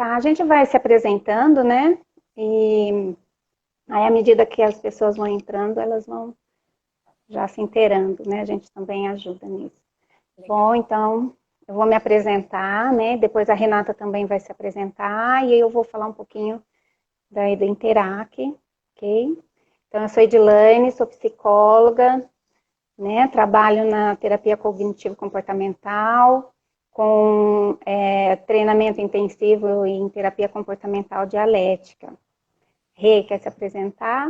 Tá, a gente vai se apresentando, né? E aí, à medida que as pessoas vão entrando, elas vão já se inteirando, né? A gente também ajuda nisso. Bom, Legal. então, eu vou me apresentar, né? Depois a Renata também vai se apresentar e aí eu vou falar um pouquinho da Interac, ok? Então, eu sou Edilane, sou psicóloga, né? Trabalho na terapia cognitivo-comportamental, com treinamento intensivo em terapia comportamental dialética. Rê, quer se apresentar?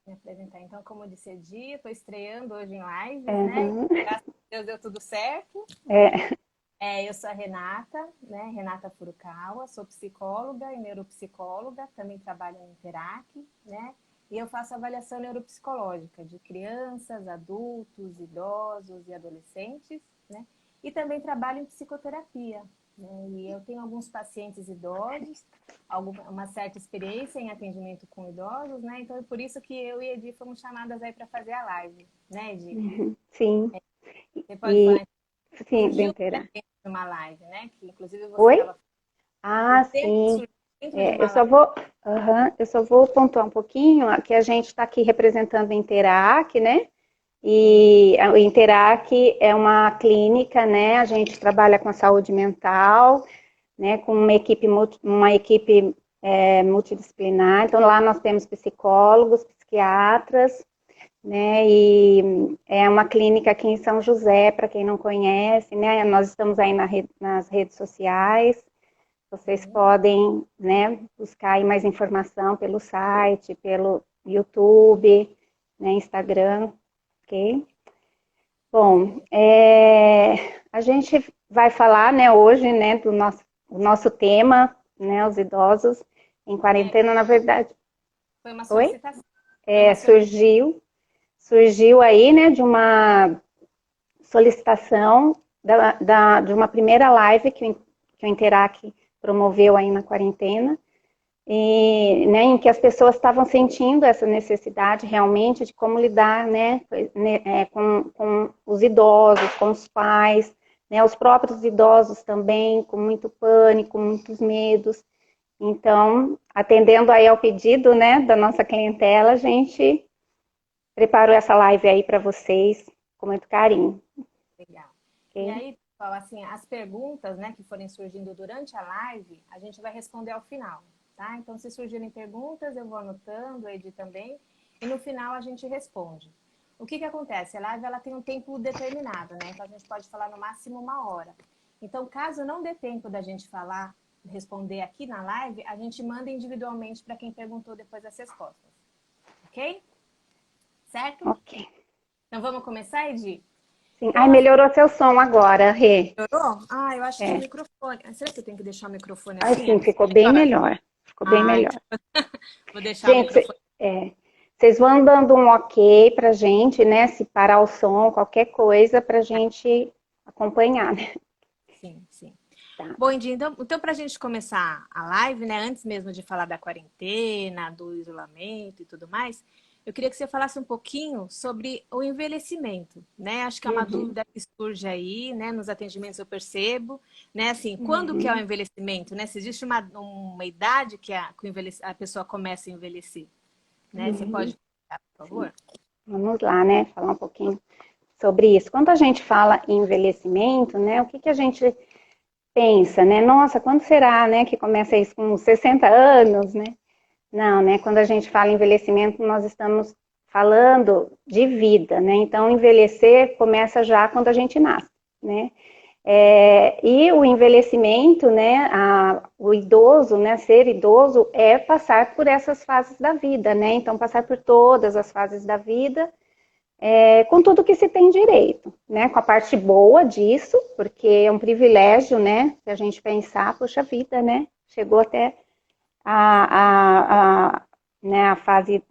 Me apresentar. Então, como eu disse, Edi, estou estreando hoje em lives, né? Uhum. Graças a Deus deu tudo certo, né? É. Eu sou a Renata, né? Renata Furukawa, sou psicóloga e neuropsicóloga, também trabalho no Interac, né? E eu faço avaliação neuropsicológica de crianças, adultos, idosos e adolescentes, né? E também trabalho em psicoterapia, né? E eu tenho alguns pacientes idosos, uma certa experiência em atendimento com idosos, né? Então é por isso que eu e a Edi fomos chamadas aí para fazer a live, né, Edi? Uhum. Sim. Você pode E falar, sim, surgiu Dentera. dentro de uma live, né? Que inclusive você Oi? estava. O Ah, tema sim. surgiu dentro de Eu uma só live. vou, eu só vou pontuar um pouquinho que a gente está aqui representando o Interac, né? Sim, E o Interac é uma clínica, né? A gente trabalha com a saúde mental, né? Com uma equipe multidisciplinar. Então lá nós temos psicólogos, psiquiatras, né? E é uma clínica aqui em São José, para quem não conhece, né? Nós estamos aí nas redes sociais. Vocês sim. podem, né, buscar aí mais informação pelo site, pelo YouTube, né, Instagram, ok? Bom, a gente vai falar, né, hoje, né, o nosso tema, né, os idosos em É, quarentena, na verdade. foi uma Oi? solicitação. Foi uma solicitação. Surgiu aí, né, de uma solicitação de uma primeira live que o Interac promoveu aí na quarentena, e, né, em que as pessoas estavam sentindo essa necessidade realmente de como lidar, né, com os idosos, com os pais, né, os próprios idosos também, com muito pânico, muitos medos. Então, atendendo aí ao pedido, né, da nossa clientela, a gente preparou essa live aí para vocês com muito carinho. Legal. E Ok? aí, pessoal, assim, as perguntas, né, que forem surgindo durante a live, a gente vai responder ao final, tá? Então, se surgirem perguntas, eu vou anotando, a Edi também, e no final a gente responde. O que que acontece? A live, ela tem um tempo determinado, né? Então, a gente pode falar no máximo 1 hora. Então, caso não dê tempo da gente falar, responder aqui na live, a gente manda individualmente para quem perguntou depois as respostas. Ok? Certo? Ok. Então, vamos começar, Edi? Sim. Ai, Então, as melhorou seu som agora, Rê. melhorou? Ah, eu acho que é o É. microfone. Será que eu tenho que deixar o microfone Ai, assim? sim, É ficou bem melhor? melhor. Ficou bem Ah, melhor. então vou deixar o Gente, microfone. vocês vão dando um ok pra gente, né? Se parar o som, qualquer coisa pra gente acompanhar, né? Sim, sim. Tá. Bom, Indy, então para a gente começar a live, né? Antes mesmo de falar da quarentena, do isolamento e tudo mais, eu queria que você falasse um pouquinho sobre o envelhecimento, né? Acho que é uma Uhum, dúvida que surge aí, né? Nos atendimentos eu percebo, né? Assim, quando que é o uhum. envelhecimento, né? Se existe uma idade que a pessoa começa a envelhecer, né? Você Uhum. pode explicar, por Sim. favor? Vamos lá, né? Falar um pouquinho sobre isso. Quando a gente fala em envelhecimento, né? O que a gente pensa, né? Nossa, quando será, né? Que começa isso com 60 anos, né? Não, né? Quando a gente fala em envelhecimento, nós estamos falando de vida, né? Então, envelhecer começa já quando a gente nasce, né? E o envelhecimento, né? O idoso, né? Ser idoso é passar por essas fases da vida, né? Então, passar por todas as fases da vida, com tudo que se tem direito, né? Com a parte boa disso, porque é um privilégio, né? Se a gente pensar, poxa vida, né? Chegou até né, a fase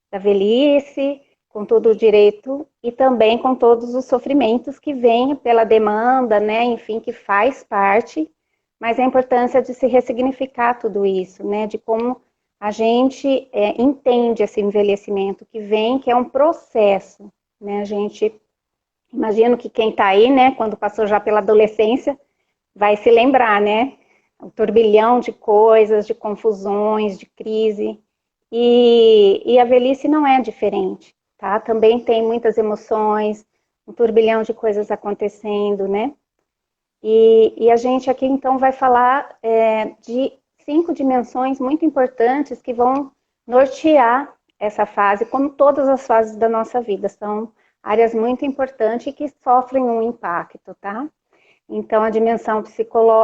da velhice, com todo o Sim, direito e também com todos os sofrimentos que vêm pela demanda, né, enfim, que faz parte, mas a importância de se ressignificar tudo isso, né, de como a gente entende esse envelhecimento que vem, que é um processo, né, a gente, imagino que quem está aí, né, quando passou já pela adolescência, vai se lembrar, né, um turbilhão de coisas, de confusões, de crise. E a velhice não é diferente, tá? Também tem muitas emoções, um turbilhão de coisas acontecendo, né? E a gente aqui, então, vai falar de 5 dimensões muito importantes que vão nortear essa fase, como todas as fases da nossa vida. São áreas muito importantes e que sofrem um impacto, tá? Então, a dimensão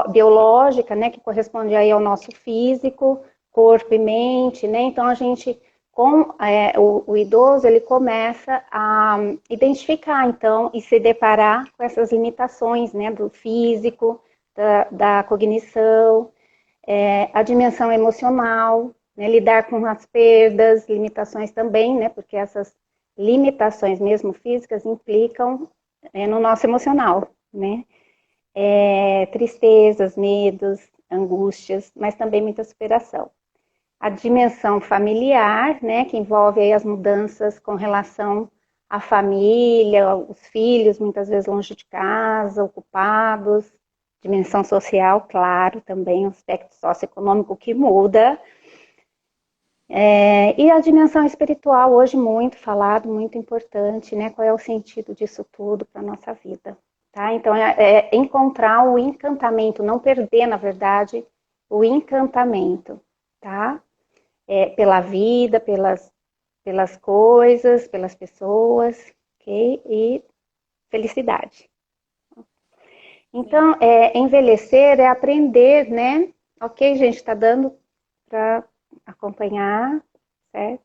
biológica, né, que corresponde aí ao nosso físico, corpo e mente, né? Então, a gente, com o idoso, ele começa a identificar, então, e se deparar com essas limitações, né, do físico, da cognição, a dimensão emocional, né, lidar com as perdas, limitações também, né, porque essas limitações, mesmo físicas, implicam no nosso emocional, né? Tristezas, medos, angústias, mas também muita superação. A dimensão familiar, né, que envolve aí as mudanças com relação à família, os filhos, muitas vezes longe de casa, ocupados. Dimensão social, claro, também um aspecto socioeconômico que muda. E a dimensão espiritual, hoje muito falado, muito importante, né? Qual é o sentido disso tudo para a nossa vida? Tá? Então, encontrar o encantamento, não perder, na verdade, o encantamento, tá? Pela vida, pelas coisas, pelas pessoas, ok? E felicidade. Então, envelhecer é aprender, né? Ok, gente, está dando para acompanhar, certo?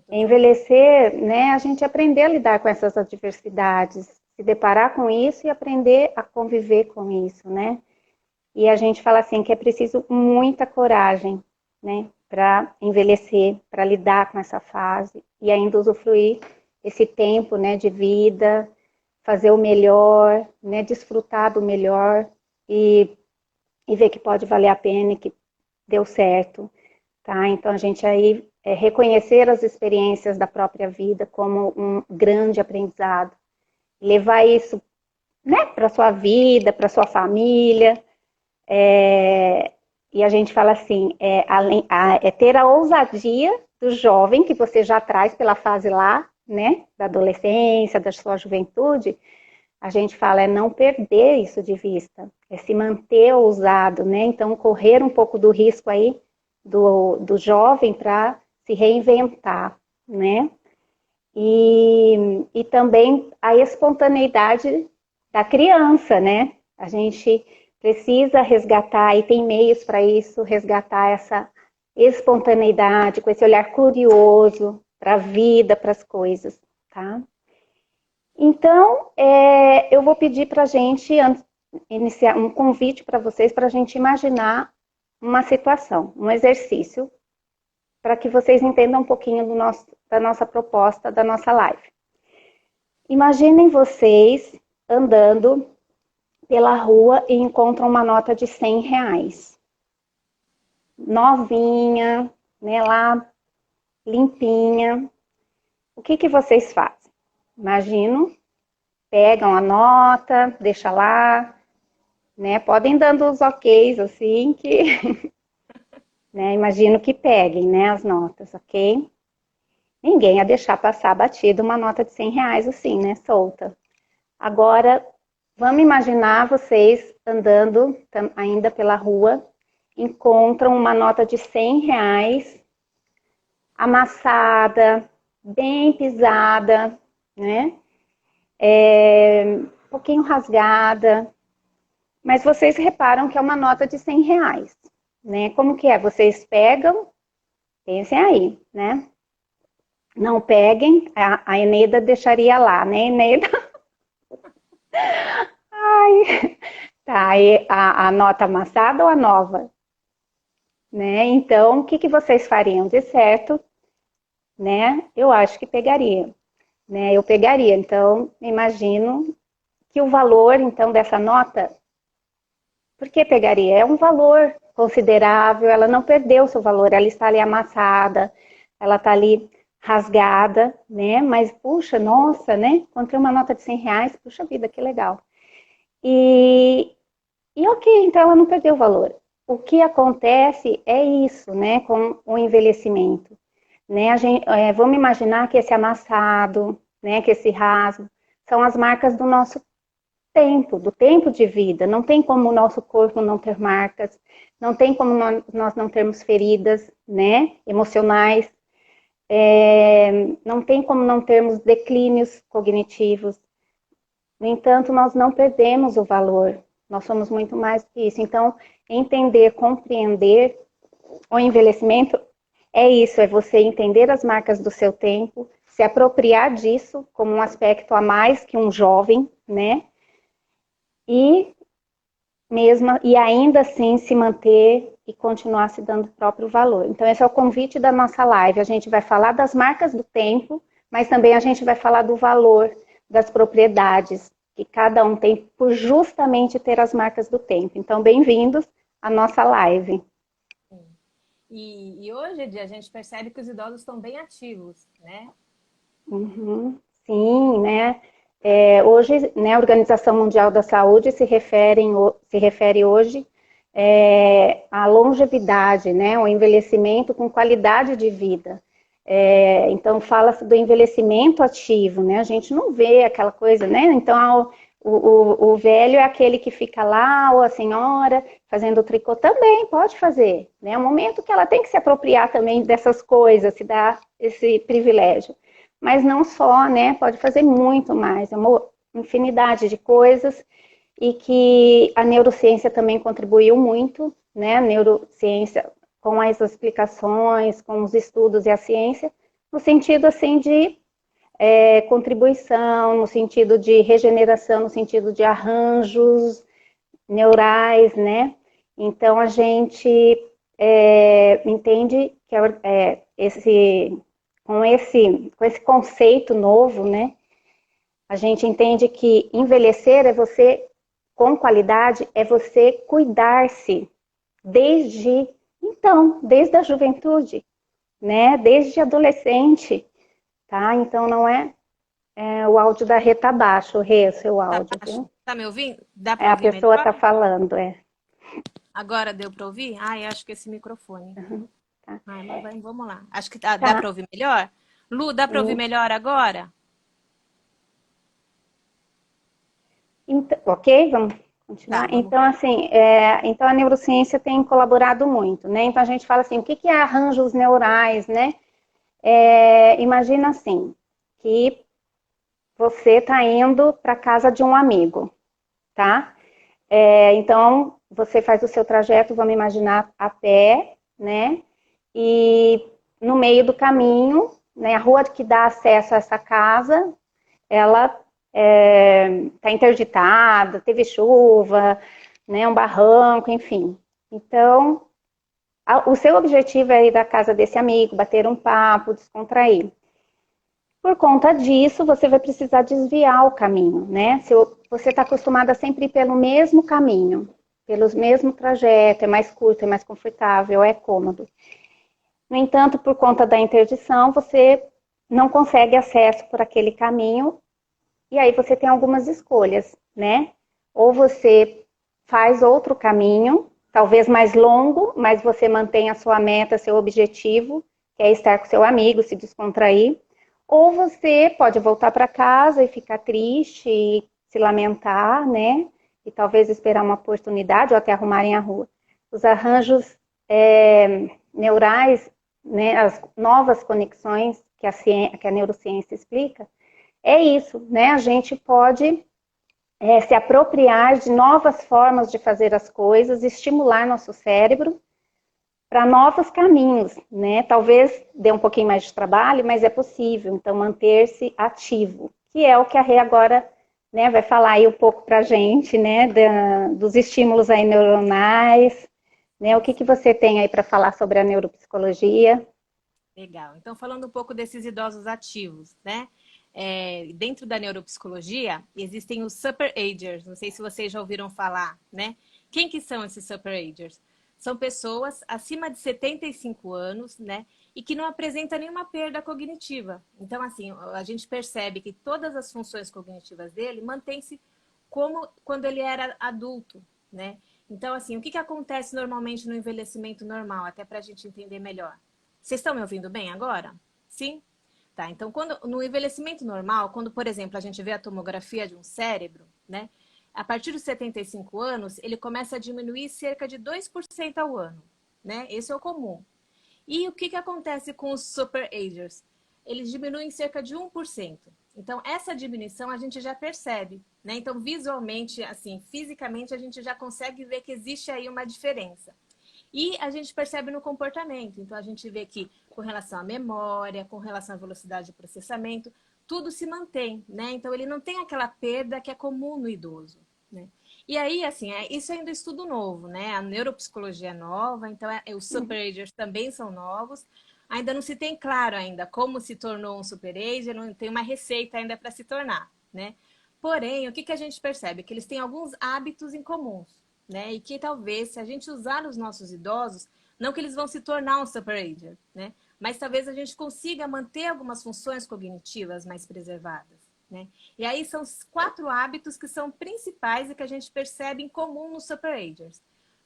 Envelhecer, né? A gente aprender a lidar com essas adversidades, se deparar com isso e aprender a conviver com isso, né? E a gente fala assim que é preciso muita coragem, né? Para envelhecer, para lidar com essa fase e ainda usufruir esse tempo, né? De vida, fazer o melhor, né? Desfrutar do melhor e ver que pode valer a pena e que deu certo, tá? Então a gente aí reconhecer as experiências da própria vida como um grande aprendizado, levar isso, né, para sua vida, para sua família, e a gente fala assim, ter a ousadia do jovem que você já traz pela fase lá, né, da adolescência, da sua juventude. A gente fala não perder isso de vista, se manter ousado, né? Então, correr um pouco do risco aí do jovem para se reinventar, né? E também a espontaneidade da criança, né? A gente precisa resgatar, e tem meios para isso, resgatar essa espontaneidade, com esse olhar curioso para a vida, para as coisas, tá? Então, eu vou pedir para a gente iniciar um convite para vocês, para a gente imaginar uma situação, um exercício, para que vocês entendam um pouquinho da nossa proposta, da nossa live. Imaginem vocês andando pela rua e encontram uma nota de R$100, novinha, né, lá, limpinha. O que vocês fazem? Imagino, pegam a nota, deixa lá, né? Podem dando os oks, assim, que... né, imagino que peguem, né, as notas, ok? Ninguém ia deixar passar batido uma nota de R$100 assim, né, solta. Agora, vamos imaginar vocês andando ainda pela rua, encontram uma nota de R$100 amassada, bem pisada, né? Um pouquinho rasgada, mas vocês reparam que é uma nota de R$100, né? Como que é? Vocês pegam, pensem aí, né? Não peguem, a Eneida deixaria lá, né, Eneida? Ai, tá, a nota amassada ou a nova? Né? Então, o que vocês fariam de certo? Né? Eu acho que pegaria. Né? Eu pegaria, então, imagino que o valor, então, dessa nota, por que pegaria? É um valor considerável, ela não perdeu o seu valor, ela está ali amassada, ela está ali rasgada, né? Mas, puxa, nossa, né? Encontrei uma nota de R$100, puxa vida, que legal. E E ok, então ela não perdeu o valor. O que acontece é isso, né, com o envelhecimento. Né, vamos imaginar que esse amassado, né, que esse rasgo, são as marcas do nosso tempo, do tempo de vida. Não tem como o nosso corpo não ter marcas, não tem como nós não termos feridas, né, emocionais, não tem como não termos declínios cognitivos. No entanto, nós não perdemos o valor, nós somos muito mais que isso. Então, entender, compreender o envelhecimento é isso, é você entender as marcas do seu tempo, se apropriar disso como um aspecto a mais que um jovem, né? E e ainda assim se manter e continuar se dando o próprio valor. Então, esse é o convite da nossa live. A gente vai falar das marcas do tempo, mas também a gente vai falar do valor das propriedades que cada um tem por justamente ter as marcas do tempo. Então, bem-vindos à nossa live. E hoje em dia a gente percebe que os idosos estão bem ativos, né? Uhum, sim, né? Hoje, né, a Organização Mundial da Saúde se refere hoje à longevidade, né, o envelhecimento com qualidade de vida. Então, fala-se do envelhecimento ativo, né? A gente não vê aquela coisa, né? Então, o velho é aquele que fica lá, ou a senhora fazendo tricô também pode fazer, né? É um momento que ela tem que se apropriar também dessas coisas, se dá esse privilégio. Mas não só, né? Pode fazer muito mais, é uma infinidade de coisas e que a neurociência também contribuiu muito, né? A neurociência com as explicações, com os estudos e a ciência, no sentido assim de contribuição, no sentido de regeneração, no sentido de arranjos neurais, né? Então a gente entende que com esse conceito novo, né? A gente entende que envelhecer é você, com qualidade, é você cuidar-se desde a juventude, né? Desde adolescente, tá? Então não o áudio da Rê tá baixo, Rê, seu Tá áudio, baixo? viu? Tá me ouvindo? Dá para A ouvir pessoa melhor? tá falando, Agora deu para ouvir? Ai, acho que esse microfone. Tá. Ai, mas vamos lá. Acho que dá para Tá. ouvir melhor? Lu, dá para ouvir melhor agora? Então, ok, vamos Tá, continuar. vamos. Então, assim, então a neurociência tem colaborado muito, né? Então a gente fala assim, o que é arranjos neurais, né? Imagina assim, que você está indo para casa de um amigo, tá? Então você faz o seu trajeto, vamos imaginar, a pé, né? E no meio do caminho, né, a rua que dá acesso a essa casa, ela está interditada, teve chuva, né, um barranco, enfim. Então, o seu objetivo é ir da casa desse amigo, bater um papo, descontrair. Por conta disso, você vai precisar desviar o caminho, né? Se você está acostumada a sempre ir pelo mesmo caminho, pelo mesmo trajeto, é mais curto, é mais confortável, é cômodo. No entanto, por conta da interdição, você não consegue acesso por aquele caminho e aí você tem algumas escolhas, né? Ou você faz outro caminho, talvez mais longo, mas você mantém a sua meta, seu objetivo, que é estar com seu amigo, se descontrair. Ou você pode voltar para casa e ficar triste e se lamentar, né? E talvez esperar uma oportunidade ou até arrumarem a rua. Os arranjos neurais, né, as novas conexões que a neurociência explica, é isso, né? A gente pode se apropriar de novas formas de fazer as coisas, estimular nosso cérebro para novos caminhos, né? Talvez dê um pouquinho mais de trabalho, mas é possível. Então, manter-se ativo, que é o que a Rê agora, né, vai falar aí um pouco para a gente, né, dos estímulos aí neuronais, né? O que você tem aí para falar sobre a neuropsicologia? Legal. Então, falando um pouco desses idosos ativos, né? Dentro da neuropsicologia, existem os super agers. Não sei se vocês já ouviram falar, né? Quem que são esses super agers? São pessoas acima de 75 anos, né? E que não apresentam nenhuma perda cognitiva. Então, assim, a gente percebe que todas as funções cognitivas dele mantêm-se como quando ele era adulto, né? Então, assim, o que acontece normalmente no envelhecimento normal, até para a gente entender melhor? Vocês estão me ouvindo bem agora? Sim? Tá, então no envelhecimento normal, quando, por exemplo, a gente vê a tomografia de um cérebro, né? A partir dos 75 anos, ele começa a diminuir cerca de 2% ao ano, né? Esse é o comum. E o que acontece com os superagers? Eles diminuem cerca de 1%. Então, essa diminuição a gente já percebe, né? Então, visualmente, assim, fisicamente, a gente já consegue ver que existe aí uma diferença. E a gente percebe no comportamento. Então, a gente vê que com relação à memória, com relação à velocidade de processamento, tudo se mantém, né? Então, ele não tem aquela perda que é comum no idoso, né? E aí, assim, isso ainda é estudo novo, né? A neuropsicologia é nova, então os superagers também são novos. Ainda não se tem claro ainda como se tornou um superager, não tem uma receita ainda para se tornar, né? Porém, o que a gente percebe? Que eles têm alguns hábitos em comuns, né? E que talvez, se a gente usar os nossos idosos, não que eles vão se tornar um superager, né? Mas talvez a gente consiga manter algumas funções cognitivas mais preservadas, né? E aí são os 4 hábitos que são principais e que a gente percebe em comum nos superagers.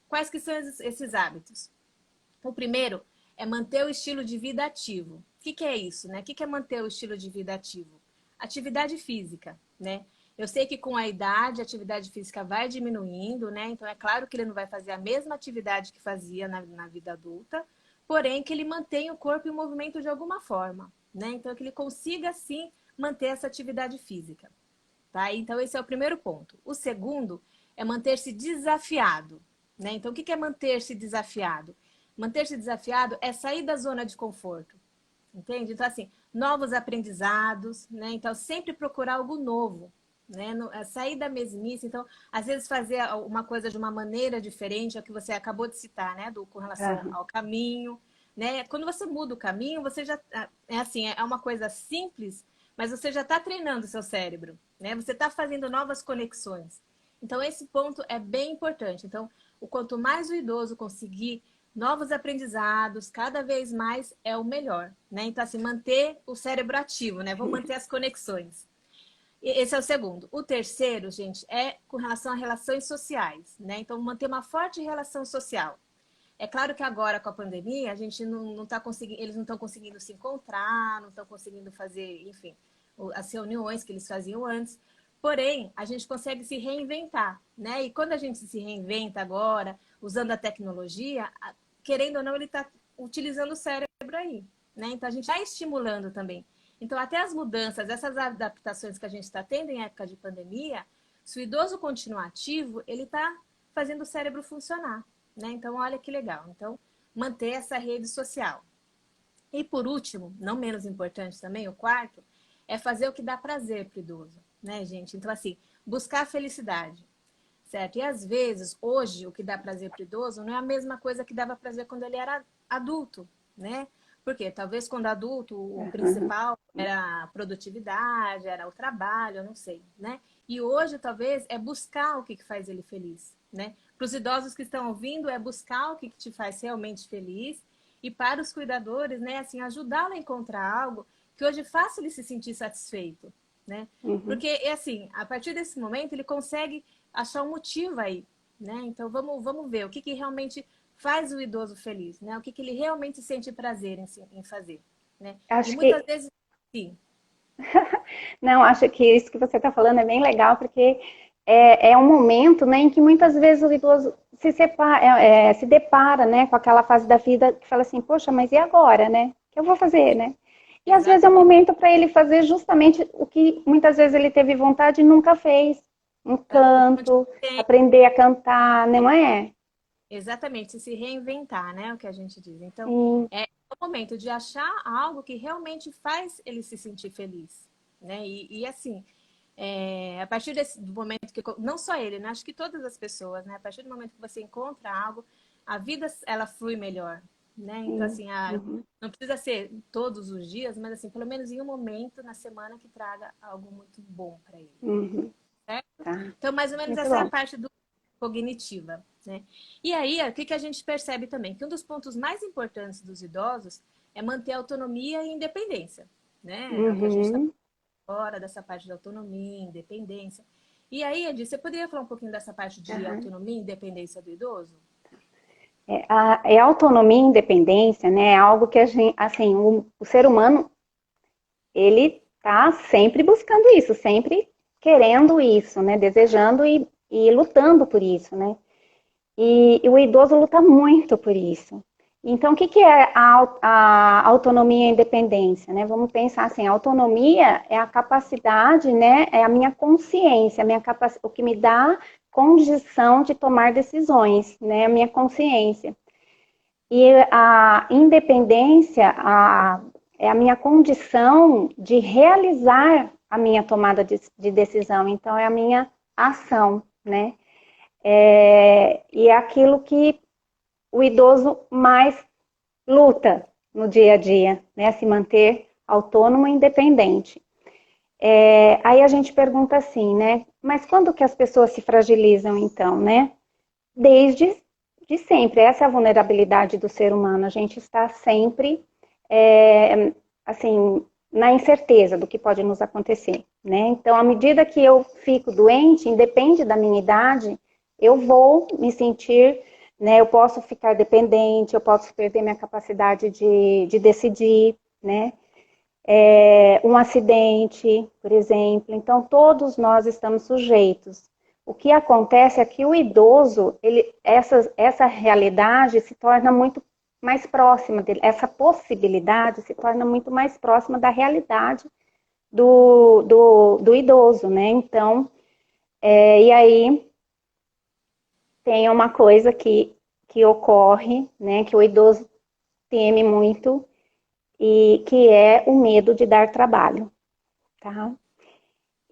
Quais que são esses hábitos? O primeiro é manter o estilo de vida ativo. O que é isso, né? O que é manter o estilo de vida ativo? Atividade física, né? Eu sei que com a idade a atividade física vai diminuindo, né? Então é claro que ele não vai fazer a mesma atividade que fazia na vida adulta, porém que ele mantenha o corpo em movimento de alguma forma, né? Então que ele consiga sim manter essa atividade física, tá? Então esse é o primeiro ponto. O segundo é manter-se desafiado, né? Então o que é manter-se desafiado? Manter-se desafiado é sair da zona de conforto, entende? Então assim, novos aprendizados, né? Então sempre procurar algo novo, né? Sair da mesmice, então às vezes fazer uma coisa de uma maneira diferente, é o que você acabou de citar, né? Com relação ao caminho, né? Quando você muda o caminho, você já é assim, é uma coisa simples, mas você já está treinando o seu cérebro, né? Você está fazendo novas conexões. Então esse ponto é bem importante. Então, o quanto mais o idoso conseguir novos aprendizados, cada vez mais é o melhor, né? Então assim, manter o cérebro ativo, né? Vamos manter as conexões. Esse é o segundo. O terceiro, gente, é com relação a relações sociais, né? Então, manter uma forte relação social. É claro que agora, com a pandemia, a gente não tá conseguindo, eles não estão conseguindo se encontrar, não estão conseguindo fazer, enfim, as reuniões que eles faziam antes. Porém, a gente consegue se reinventar, né? E quando a gente se reinventa agora, usando a tecnologia, querendo ou não, ele está utilizando o cérebro aí, né? Então, a gente está estimulando também. Então, até as mudanças, essas adaptações que a gente está tendo em época de pandemia, se o idoso continuar ativo, ele está fazendo o cérebro funcionar, né? Então, olha que legal. Então, manter essa rede social. E por último, não menos importante também, o quarto, é fazer o que dá prazer para o idoso, né, gente? Então, assim, buscar a felicidade, certo? E às vezes, hoje, o que dá prazer para o idoso não é a mesma coisa que dava prazer quando ele era adulto, né? Porque talvez quando adulto o principal era a produtividade, era o trabalho, eu não sei, né? E hoje talvez é buscar o que faz ele feliz, né? Para os idosos que estão ouvindo é buscar o que te faz realmente feliz e para os cuidadores, né, assim, ajudá-lo a encontrar algo que hoje faça ele se sentir satisfeito, né? Porque é assim, a partir desse momento ele consegue achar um motivo aí, né? Então vamos ver o que realmente faz o idoso feliz, né? O que ele realmente sente prazer em fazer, né? E Acho muitas que vezes, sim. Não, acho que isso que você está falando é bem legal, porque é um momento, né, em que muitas vezes o idoso se depara, né, com aquela fase da vida que fala assim, poxa, mas e agora, né? O que eu vou fazer, né? E às vezes é um Exatamente. momento para ele fazer justamente o que muitas vezes ele teve vontade e nunca fez. Um canto, aprender a cantar, não é? Exatamente, se reinventar, né? O que a gente diz. Então, Sim. é o momento de achar algo que realmente faz ele se sentir feliz, né? E assim, a partir do momento que, não só ele, né? Acho que todas as pessoas, né? A partir do momento que você encontra algo, a vida, ela flui melhor, né? Então, Sim. assim, Uhum. não precisa ser todos os dias, mas assim, pelo menos em um momento na semana que traga algo muito bom para ele, Uhum. certo? Tá. Então, mais ou menos Muito essa é a bom. parte do cognitiva, né? E aí, o que a gente percebe também? Que um dos pontos mais importantes dos idosos é manter a autonomia e independência, né? É o que a gente está Uhum. fora dessa parte da autonomia, independência. E aí, Edi, você poderia falar um pouquinho dessa parte de Aham. autonomia e independência do idoso? A autonomia e independência, né, é algo que a gente, assim, o ser humano, ele está sempre buscando isso, sempre querendo isso, né, desejando e lutando por isso, né. E o idoso luta muito por isso. Então, o que, que é a autonomia e a independência? Né? Vamos pensar assim, a autonomia é a capacidade, né, é a minha consciência, o que me dá condição de tomar decisões, né, a minha consciência. E a independência é a minha condição de realizar a minha tomada de decisão, então é a minha ação, né? E é aquilo que o idoso mais luta no dia a dia, né? Se manter autônomo e independente. Aí a gente pergunta assim, né? Mas quando que as pessoas se fragilizam, então, né? Desde de sempre. Essa é a vulnerabilidade do ser humano. A gente está sempre, assim, na incerteza do que pode nos acontecer, né? Então, à medida que eu fico doente, independe da minha idade, eu vou me sentir, né? Eu posso ficar dependente, eu posso perder minha capacidade de decidir, né? Um acidente, por exemplo. Então, todos nós estamos sujeitos. O que acontece é que o idoso, essa realidade se torna muito mais próxima dele, essa possibilidade se torna muito mais próxima da realidade do idoso, né? Então, e aí tem uma coisa que ocorre, né, que o idoso teme muito, e que é o medo de dar trabalho, tá?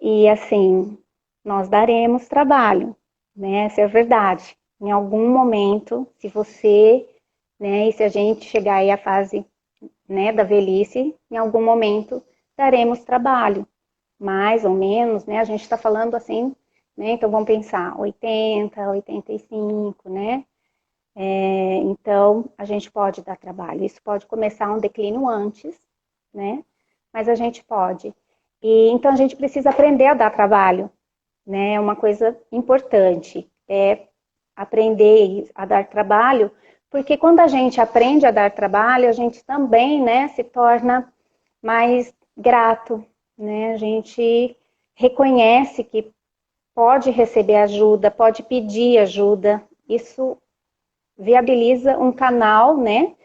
E assim, nós daremos trabalho, né? Essa é a verdade. Em algum momento, se você, né, e se a gente chegar aí à fase, né, da velhice, em algum momento daremos trabalho, mais ou menos, né? A gente está falando assim, né? Então vamos pensar 80, 85, né? Então a gente pode dar trabalho. Isso pode começar um declínio antes, né? Mas a gente pode. E então a gente precisa aprender a dar trabalho, né? É uma coisa importante, é aprender a dar trabalho, porque quando a gente aprende a dar trabalho, a gente também, né, se torna mais grato, né? A gente reconhece que pode receber ajuda, pode pedir ajuda. Isso viabiliza um canal, né,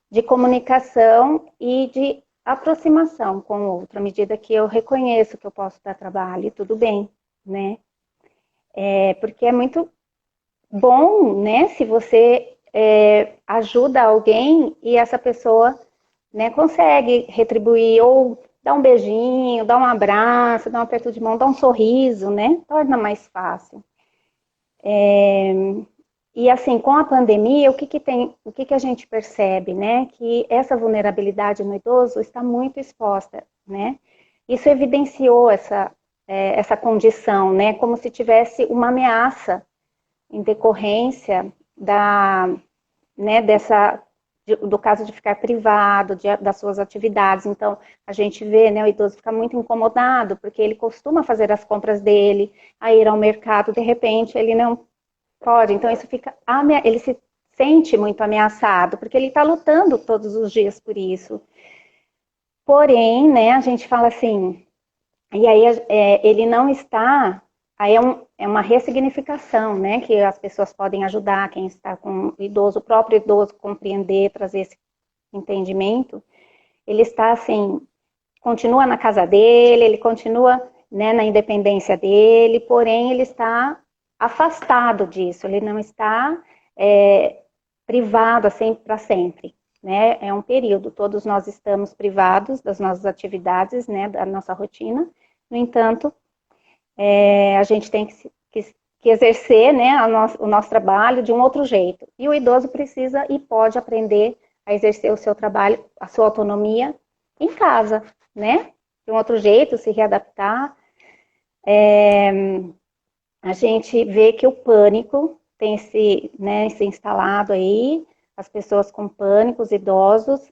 de comunicação e de aproximação com o outro, à medida que eu reconheço que eu posso dar trabalho, e tudo bem, né? Porque é muito bom, né, se você ajuda alguém e essa pessoa, né, consegue retribuir ou dar um beijinho, dar um abraço, dar um aperto de mão, dar um sorriso, né, torna mais fácil. E assim, com a pandemia, o que a gente percebe, né? Que essa vulnerabilidade no idoso está muito exposta, né? Isso evidenciou essa condição, né? Como se tivesse uma ameaça em decorrência né, do caso de ficar privado das suas atividades. Então, a gente vê, né, o idoso fica muito incomodado, porque ele costuma fazer as compras dele, a ir ao mercado, de repente ele não pode, então isso fica, ele se sente muito ameaçado, porque ele está lutando todos os dias por isso. Porém, né, a gente fala assim, e aí ele não está, aí é uma ressignificação, né, que as pessoas podem ajudar, quem está com o idoso, o próprio idoso compreender, trazer esse entendimento, ele está assim, continua na casa dele, ele continua, né, na independência dele, porém ele está afastado disso, ele não está privado assim para sempre, né? É um período, todos nós estamos privados das nossas atividades, né, da nossa rotina. No entanto, a gente tem que exercer, né, o nosso trabalho de um outro jeito. E o idoso precisa e pode aprender a exercer o seu trabalho, a sua autonomia em casa, né? De um outro jeito, se readaptar. A gente vê que o pânico tem se instalado aí, as pessoas com pânico, os idosos,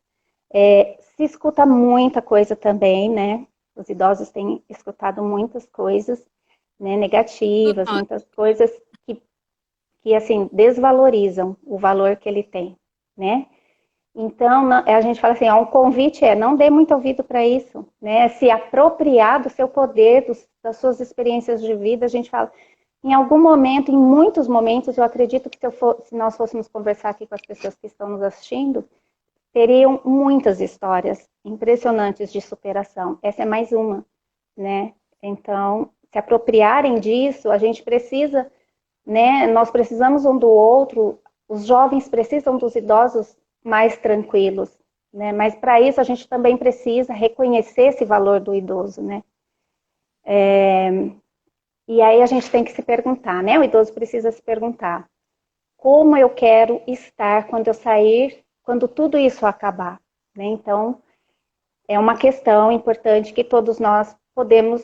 se escuta muita coisa também, né? Os idosos têm escutado muitas coisas, né, negativas, muitas coisas que assim, desvalorizam o valor que ele tem, né? Então, a gente fala assim, ó, um convite não dê muito ouvido para isso, né? Se apropriar do seu poder, das suas experiências de vida, a gente fala, em algum momento, em muitos momentos, eu acredito que se nós fôssemos conversar aqui com as pessoas que estão nos assistindo, teriam muitas histórias impressionantes de superação. Essa é mais uma, né? Então, se apropriarem disso, a gente precisa, né? Nós precisamos um do outro, os jovens precisam dos idosos mais tranquilos, né? Mas para isso a gente também precisa reconhecer esse valor do idoso, né? E aí a gente tem que se perguntar, né? O idoso precisa se perguntar: como eu quero estar quando eu sair, quando tudo isso acabar, né? Então, é uma questão importante que todos nós podemos,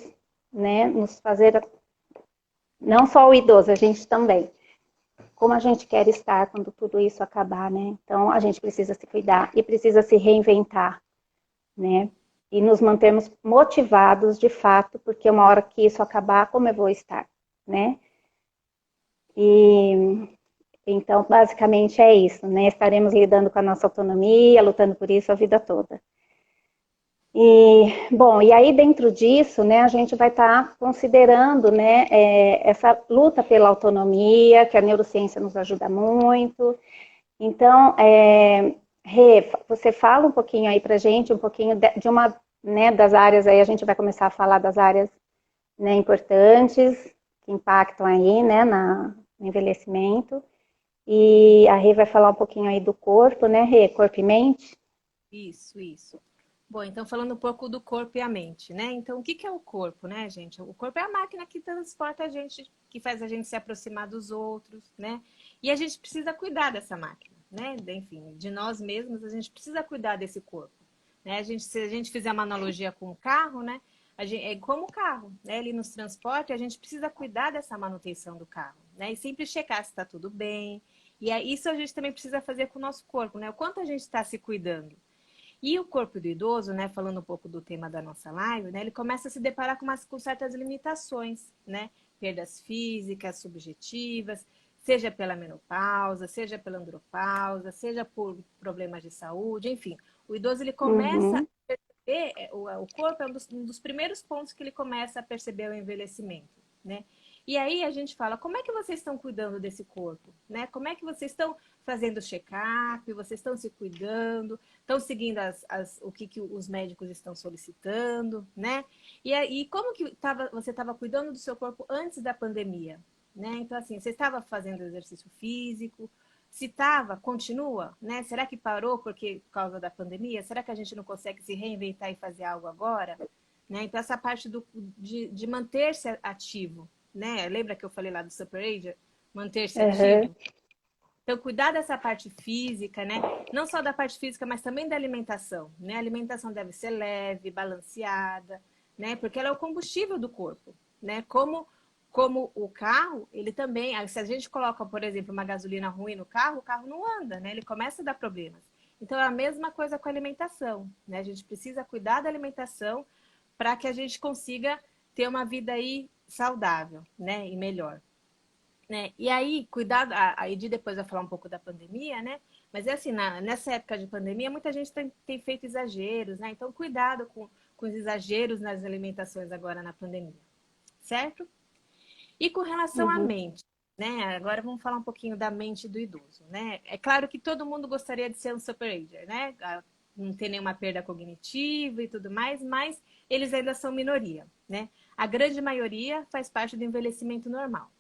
né, nos fazer, não só o idoso, a gente também. Como a gente quer estar quando tudo isso acabar, né? Então, a gente precisa se cuidar e precisa se reinventar, né? E nos mantermos motivados, de fato, porque uma hora que isso acabar, como eu vou estar, né? E então, basicamente é isso, né? Estaremos lidando com a nossa autonomia, lutando por isso a vida toda. E, bom, e aí dentro disso, né, a gente vai estar considerando, né, essa luta pela autonomia, que a neurociência nos ajuda muito. Então, Rê, você fala um pouquinho aí pra gente, um pouquinho de uma, né, das áreas aí, a gente vai começar a falar das áreas, né, importantes, que impactam aí, né, no envelhecimento. E a Rê vai falar um pouquinho aí do corpo, né, Rê? Corpo e mente. Isso. Bom, então falando um pouco do corpo e a mente, né? Então, o que que é o corpo, né, gente? O corpo é a máquina que transporta a gente, que faz a gente se aproximar dos outros, né? E a gente precisa cuidar dessa máquina, né? Enfim, de nós mesmos, a gente precisa cuidar desse corpo, né? Se a gente fizer uma analogia com o carro, né? É como o carro, né? Ele nos transporta e a gente precisa cuidar dessa manutenção do carro, né? E sempre checar se está tudo bem. E isso a gente também precisa fazer com o nosso corpo, né? O quanto a gente está se cuidando. E o corpo do idoso, né, falando um pouco do tema da nossa live, né, ele começa a se deparar com certas limitações, né? Perdas físicas, subjetivas, seja pela menopausa, seja pela andropausa, seja por problemas de saúde, enfim. O idoso, ele começa a Uhum. perceber, o corpo é um dos primeiros pontos que ele começa a perceber o envelhecimento, né? E aí a gente fala, como é que vocês estão cuidando desse corpo, né? Como é que vocês estão fazendo check-up, vocês estão se cuidando, estão seguindo o que os médicos estão solicitando, né? E aí, como que você estava cuidando do seu corpo antes da pandemia, né? Então, assim, você estava fazendo exercício físico? Se estava, continua, né? Será que parou por causa da pandemia? Será que a gente não consegue se reinventar e fazer algo agora? Né? Então, essa parte de manter-se ativo, né? Lembra que eu falei lá do Super Age? Manter-se Uhum. ativo? Então, cuidar dessa parte física, né? Não só da parte física, mas também da alimentação, né? A alimentação deve ser leve, balanceada, né? Porque ela é o combustível do corpo, né? Como o carro, ele também, se a gente coloca, por exemplo, uma gasolina ruim no carro, o carro não anda, né? Ele começa a dar problemas. Então, é a mesma coisa com a alimentação, né? A gente precisa cuidar da alimentação para que a gente consiga ter uma vida aí saudável, né? E melhor. Né? E aí, cuidado, a Edi depois vai falar um pouco da pandemia, né? Mas é assim, nessa época de pandemia, muita gente tem feito exageros, né? Então, cuidado com os exageros nas alimentações agora na pandemia, certo? E com relação à Uhum. mente, né? Agora vamos falar um pouquinho da mente do idoso, né? É claro que todo mundo gostaria de ser um super ager, né? Não ter nenhuma perda cognitiva e tudo mais, mas eles ainda são minoria, né? A grande maioria faz parte do envelhecimento normal.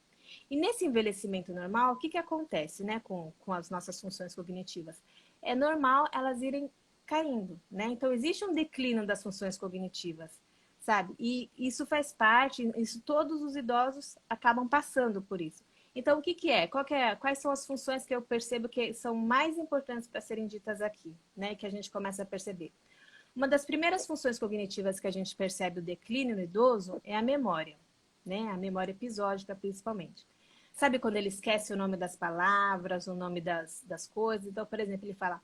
E nesse envelhecimento normal, o que acontece, né, com as nossas funções cognitivas? É normal elas irem caindo, né? Então, existe um declínio das funções cognitivas, sabe? E isso faz parte, isso todos os idosos acabam passando por isso. Então, o que é? Quais são as funções que eu percebo que são mais importantes para serem ditas aqui, né? Que a gente começa a perceber. Uma das primeiras funções cognitivas que a gente percebe o declínio no idoso é a memória, né? A memória episódica, principalmente. Sabe quando ele esquece o nome das palavras, o nome das coisas? Então, por exemplo, ele fala: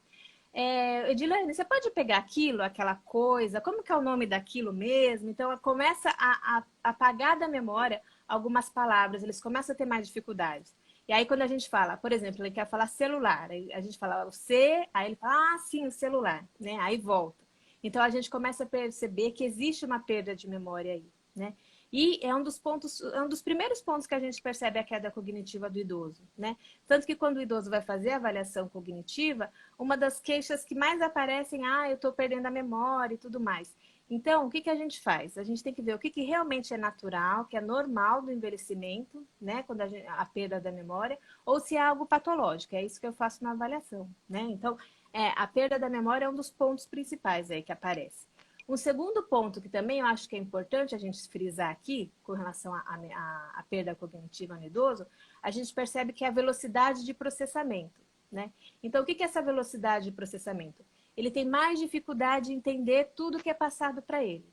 Edilene, você pode pegar aquilo, aquela coisa, como que é o nome daquilo mesmo? Então, começa a apagar da memória algumas palavras, eles começam a ter mais dificuldades. E aí, quando a gente fala, por exemplo, ele quer falar celular, aí a gente fala o C, aí ele fala, ah, sim, o celular, né? Aí volta. Então, a gente começa a perceber que existe uma perda de memória aí, né? E é um dos pontos, é um dos primeiros pontos que a gente percebe a queda cognitiva do idoso, né? Tanto que quando o idoso vai fazer a avaliação cognitiva, uma das queixas que mais aparecem, eu estou perdendo a memória e tudo mais. Então, o que, que a gente faz? A gente tem que ver o que, que realmente é natural, que é normal do envelhecimento, né? Quando a perda da memória, ou se é algo patológico. É isso que eu faço na avaliação, né? Então, a perda da memória é um dos pontos principais aí que aparece. Um segundo ponto que também eu acho que é importante a gente frisar aqui, com relação à perda cognitiva no idoso, a gente percebe que é a velocidade de processamento, né? Então, o que é essa velocidade de processamento? Ele tem mais dificuldade em entender tudo que é passado para ele,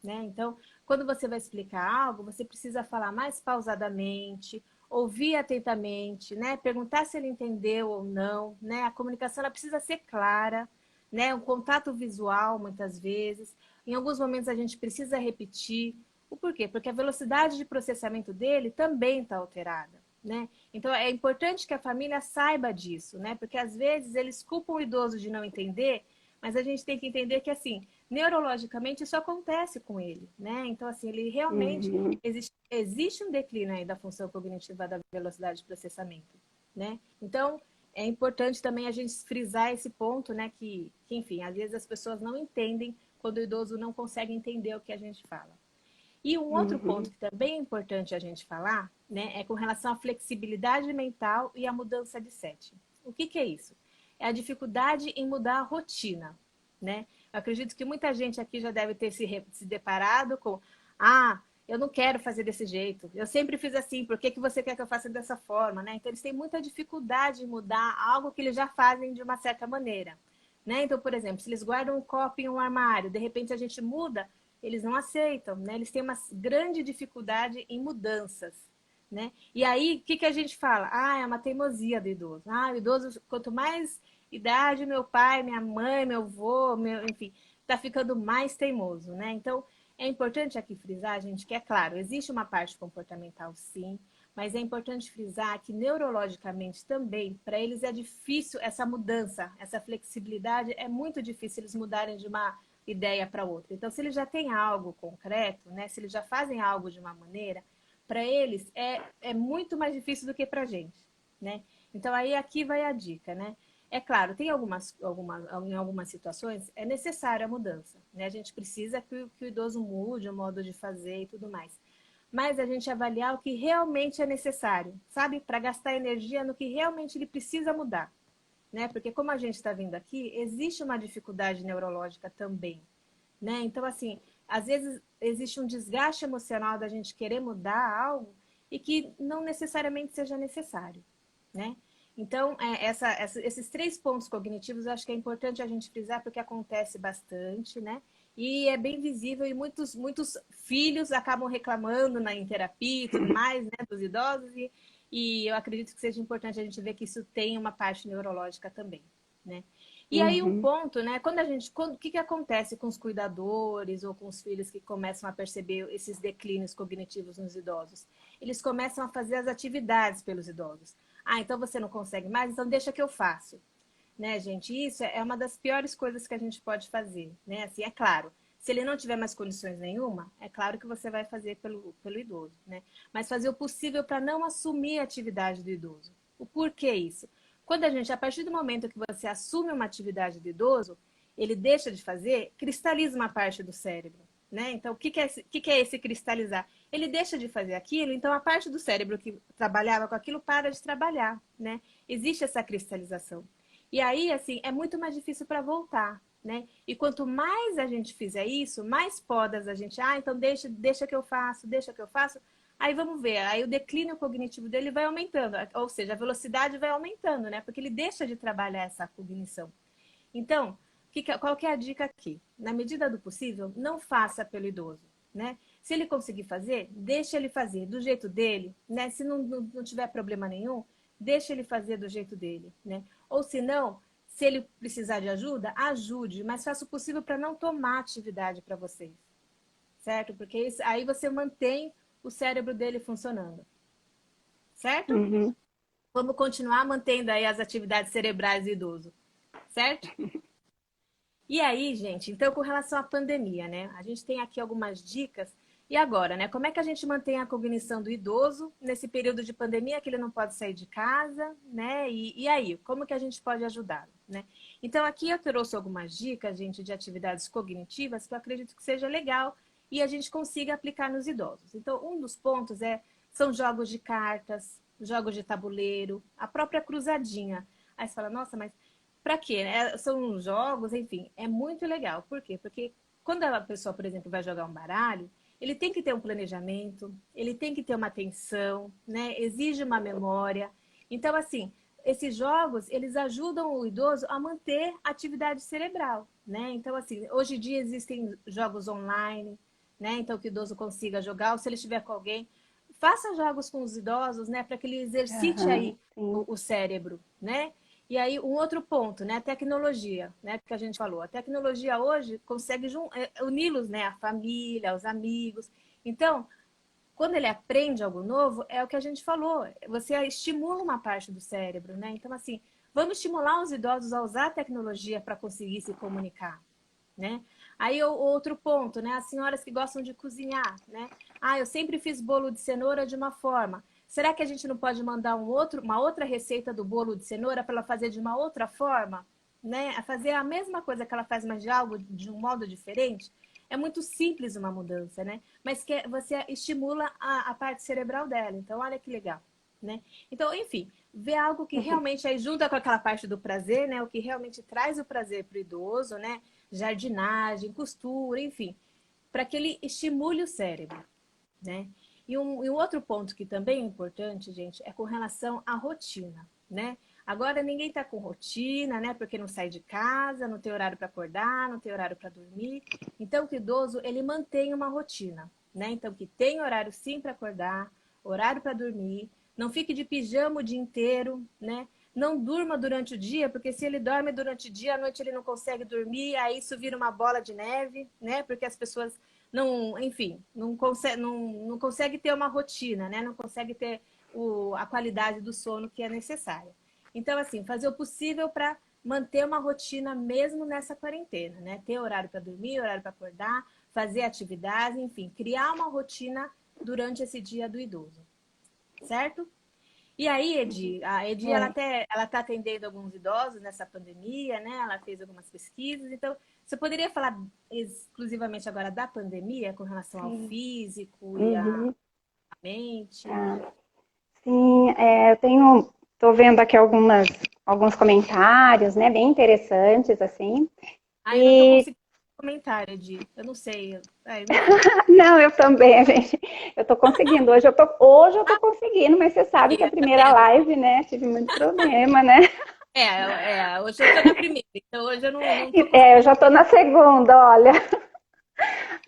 né? Então, quando você vai explicar algo, você precisa falar mais pausadamente, ouvir atentamente, né? Perguntar se ele entendeu ou não, né? A comunicação ela precisa ser clara, né? O contato visual, muitas vezes. Em alguns momentos a gente precisa repetir. O porquê? Porque a velocidade de processamento dele também está alterada, né? Então é importante que a família saiba disso, né? Porque às vezes eles culpam o idoso de não entender, mas a gente tem que entender que assim, neurologicamente isso acontece com ele, né? Então assim, ele realmente Uhum. existe um declínio aí da função cognitiva da velocidade de processamento, né? Então é importante também a gente frisar esse ponto, né? Que enfim, às vezes as pessoas não entendem quando o idoso não consegue entender o que a gente fala. E um outro ponto Uhum. que também é importante a gente falar, né, é com relação à flexibilidade mental e à mudança de setting. O que é isso? É a dificuldade em mudar a rotina, né? Eu acredito que muita gente aqui já deve ter se deparado com, eu não quero fazer desse jeito, eu sempre fiz assim, por que, que você quer que eu faça dessa forma, né? Então eles têm muita dificuldade em mudar algo que eles já fazem de uma certa maneira, né? Então, por exemplo, se eles guardam um copo em um armário, de repente a gente muda, eles não aceitam, né? Eles têm uma grande dificuldade em mudanças, né? E aí, o que, que a gente fala? É uma teimosia do idoso. O idoso, quanto mais idade, meu pai, minha mãe, meu avô, enfim, tá ficando mais teimoso, né? Então, é importante aqui frisar, gente, que é claro, existe uma parte comportamental, sim, mas é importante frisar que neurologicamente também, para eles é difícil essa mudança, essa flexibilidade, é muito difícil eles mudarem de uma ideia para outra. Então, se eles já têm algo concreto, né, se eles já fazem algo de uma maneira, para eles é muito mais difícil do que para a gente, né? Então, aí aqui vai a dica, né? É claro, tem em algumas situações é necessária a mudança, né? A gente precisa que o idoso mude o modo de fazer e tudo mais. Mas a gente avaliar o que realmente é necessário, sabe? Para gastar energia no que realmente ele precisa mudar, né? Porque como a gente está vendo aqui, existe uma dificuldade neurológica também, né? Então, assim, às vezes existe um desgaste emocional da gente querer mudar algo e que não necessariamente seja necessário, né? Então, esses três pontos cognitivos eu acho que é importante a gente frisar porque acontece bastante, né? E é bem visível e muitos filhos acabam reclamando em terapia e tudo mais, né, dos idosos e eu acredito que seja importante a gente ver que isso tem uma parte neurológica também, né? E aí um Uhum. ponto, né? O que acontece com os cuidadores ou com os filhos que começam a perceber esses declínios cognitivos nos idosos? Eles começam a fazer as atividades pelos idosos. Então você não consegue mais, então deixa que eu faço, né, gente? Isso é uma das piores coisas que a gente pode fazer, né? Assim, é claro. Se ele não tiver mais condições nenhuma, é claro que você vai fazer pelo idoso, né? Mas fazer o possível para não assumir a atividade do idoso. O porquê isso? Quando a partir do momento que você assume uma atividade do idoso, ele deixa de fazer, cristaliza uma parte do cérebro, né? Então, o que é esse cristalizar? Ele deixa de fazer aquilo, então a parte do cérebro que trabalhava com aquilo para de trabalhar, né? Existe essa cristalização. E aí, assim, é muito mais difícil para voltar, né? E quanto mais a gente fizer isso, mais podas a gente, então deixa que eu faço, deixa que eu faço. Aí vamos ver, aí o declínio cognitivo dele vai aumentando, ou seja, a velocidade vai aumentando, né? Porque ele deixa de trabalhar essa cognição. Então, qual que é a dica aqui? Na medida do possível, não faça pelo idoso, né? Se ele conseguir fazer, deixa ele fazer do jeito dele, né? Se não tiver problema nenhum, deixa ele fazer do jeito dele, né? Ou se não, Se ele precisar de ajuda, ajude, mas faça o possível para não tomar atividade para vocês, certo? Porque aí você mantém o cérebro dele funcionando, certo? Uhum. Vamos continuar mantendo aí as atividades cerebrais do idoso, certo? E aí, gente, então com relação à pandemia, né? A gente tem aqui algumas dicas. E agora, né? Como é que a gente mantém a cognição do idoso nesse período de pandemia que ele não pode sair de casa, né? E aí, como que a gente pode ajudá-lo, né? Então, aqui eu trouxe algumas dicas, gente, de atividades cognitivas que eu acredito que seja legal e a gente consiga aplicar nos idosos. Então, um dos pontos são jogos de cartas, jogos de tabuleiro, a própria cruzadinha. Aí você fala, nossa, mas para quê, né? São jogos, enfim, é muito legal. Por quê? Porque quando a pessoa, por exemplo, vai jogar um baralho, ele tem que ter um planejamento, ele tem que ter uma atenção, né? Exige uma memória. Então, assim, esses jogos, eles ajudam o idoso a manter a atividade cerebral, né? Então, assim, hoje em dia existem jogos online, né? Então, que o idoso consiga jogar, ou se ele estiver com alguém, faça jogos com os idosos, né? Para que ele exercite Aham, aí sim. o cérebro, né? E aí, um outro ponto, né? A tecnologia, né? Que a gente falou. A tecnologia hoje consegue uni-los, né? A família, os amigos. Então, quando ele aprende algo novo, é o que a gente falou. Você estimula uma parte do cérebro, né? Então, assim, vamos estimular os idosos a usar a tecnologia para conseguir se comunicar, né? Aí, outro ponto, né? As senhoras que gostam de cozinhar, né? Ah, eu sempre fiz bolo de cenoura de uma forma. Será que a gente não pode mandar uma outra receita do bolo de cenoura para ela fazer de uma outra forma? Né? A fazer a mesma coisa que ela faz, mas de algo de um modo diferente? É muito simples uma mudança, né? Mas que você estimula a parte cerebral dela. Então, olha que legal, né? Então, enfim, ver algo que realmente aí junta com aquela parte do prazer, né? O que realmente traz o prazer para o idoso, né? Jardinagem, costura, enfim, para que ele estimule o cérebro, né? E um outro ponto que também é importante, gente, é com relação à rotina, né? Agora ninguém está com rotina, né? Porque não sai de casa, não tem horário para acordar, não tem horário para dormir. Então, que o idoso, ele mantém uma rotina, né? Então, que tem horário sim para acordar, horário para dormir, não fique de pijama o dia inteiro, né? Não durma durante o dia, porque se ele dorme durante o dia, à noite ele não consegue dormir, aí isso vira uma bola de neve, né? Porque as pessoas não, enfim, não consegue ter uma rotina, né? Não consegue ter a qualidade do sono que é necessária. Então, assim, fazer o possível para manter uma rotina mesmo nessa quarentena, né? Ter horário para dormir, horário para acordar, fazer atividades, enfim, criar uma rotina durante esse dia do idoso, certo? E aí, a Edi, É. ela está atendendo alguns idosos nessa pandemia, né? Ela fez algumas pesquisas. Então, você poderia falar exclusivamente agora da pandemia com relação ao Sim. físico e à Uhum. mente? Tá. Sim, eu tô vendo aqui alguns comentários, né, bem interessantes, assim. Ah, eu não estou E, conseguindo comentário, Edi. Eu não sei. Enfim. não, eu também, gente, eu tô conseguindo, hoje eu tô conseguindo, mas você sabe que a Tá primeira vendo? live, né, tive muito problema, né? Hoje eu estou na primeira, então hoje eu não estou Eu conseguindo. já tô na segunda, olha.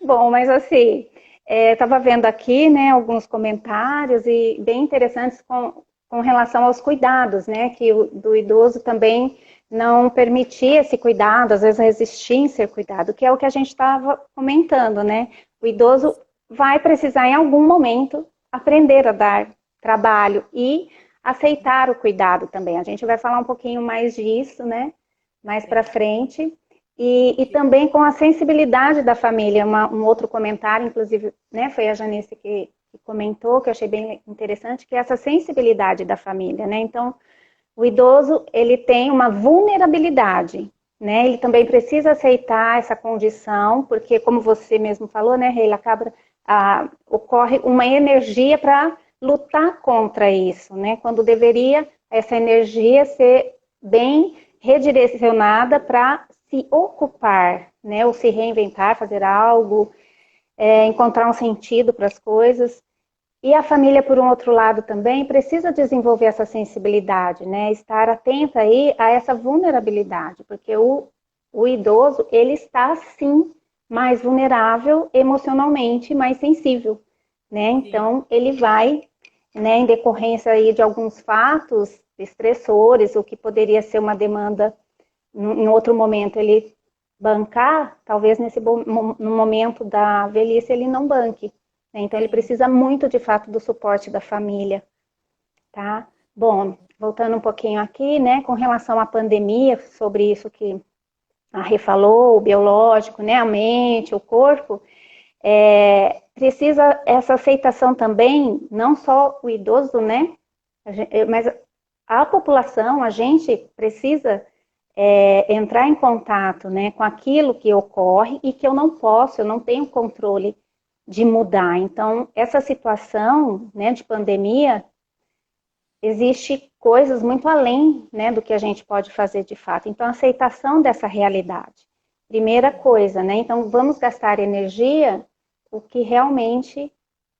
Bom, mas assim, estava vendo aqui, né, alguns comentários e bem interessantes com relação aos cuidados, né, que do idoso também não permitir esse cuidado, às vezes resistir em ser cuidado, que é o que a gente estava comentando, né? O idoso vai precisar em algum momento aprender a dar trabalho e aceitar o cuidado também. A gente vai falar um pouquinho mais disso, né, mais para É, frente. E também com a sensibilidade da família, um outro comentário, inclusive, né, foi a Janice que comentou, que eu achei bem interessante, que é essa sensibilidade da família, né? Então, o idoso, ele tem uma vulnerabilidade, né? Ele também precisa aceitar essa condição, porque, como você mesmo falou, né, Reila, ocorre uma energia para lutar contra isso, né? Quando deveria essa energia ser bem redirecionada para se ocupar, né? Ou se reinventar, fazer algo, encontrar um sentido para as coisas. E a família, por um outro lado, também precisa desenvolver essa sensibilidade, né? Estar atenta aí a essa vulnerabilidade, porque o idoso, ele está, sim, mais vulnerável emocionalmente, mais sensível, né? sim, Então, ele vai, né, em decorrência aí de alguns fatos estressores, o que poderia ser uma demanda em outro momento ele bancar, talvez no momento da velhice ele não banque, né? Então ele precisa muito, de fato, do suporte da família, tá? Bom, voltando um pouquinho aqui, né, com relação à pandemia, sobre isso que a Rê falou, o biológico, né, a mente, o corpo, precisa essa aceitação também, não só o idoso, né, mas a população, a gente precisa entrar em contato, né, com aquilo que ocorre e que eu não tenho controle de mudar. Então, essa situação, né, de pandemia, existe coisas muito além, né, do que a gente pode fazer de fato. Então, a aceitação dessa realidade. Primeira coisa, né? Então, vamos gastar energia o que realmente,